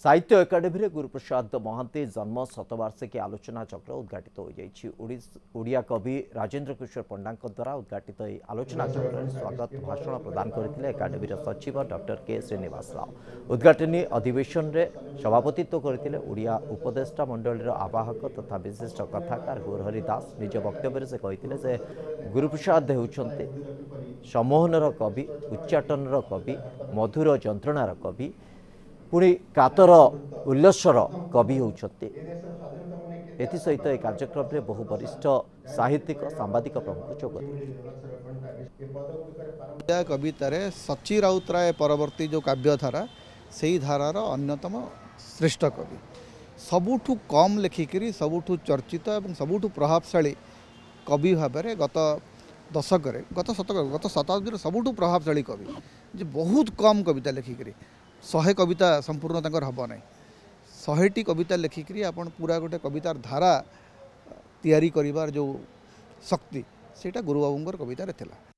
साहित्य एकाडेमी गुरुप्रसाद महांती जन्म शतवार्षिकी आलोचना चक्र उद्घाटित होड़िया कवि राजेन्द्र किशोर पंडा द्वारा उद्घाटित आलोचना चक्र में स्वागत भाषण प्रदान करते एकाडेमी सचिव डॉक्टर के श्रीनिवास राव। उद्घाटनी अधिवेशन में सभापतित्व करते ओडिया उपदेष्टा मंडल आवाहक तथा विशिष्ट कथाकार गौरहरि दास। निज वक्तव्य से कहते गुरुप्रसाद होउछन्ते सम्मोहनर कवि, उच्चाटनर कवि, मधुर जंत्रणार कवि, पुणी कातर उल्लसर कवि होउछन्ते। एसहित ए कार्यक्रम में बहु वरिष्ठ साहित्यिक सांबादिक प्रमुख जोग कवितार सची राउतराय परवर्ती जो काव्यधारा से धारार अन्यतम श्रेष्ठ कवि, सबुठु कम लेखिकी सबुठु चर्चित और सबुठु प्रभावशाली कवि भाव में गत दशक गत शताब्दी सबुठु प्रभावशाली कवि जे बहुत कम कविता लेखिकी 100 कविता संपूर्ण हम ना 100टी कविता लेखिकी आपन पूरा गोटे कवितार धारा तैयारी करिवार जो शक्ति सेटा गुरुबाबूंकर कवितार थिला।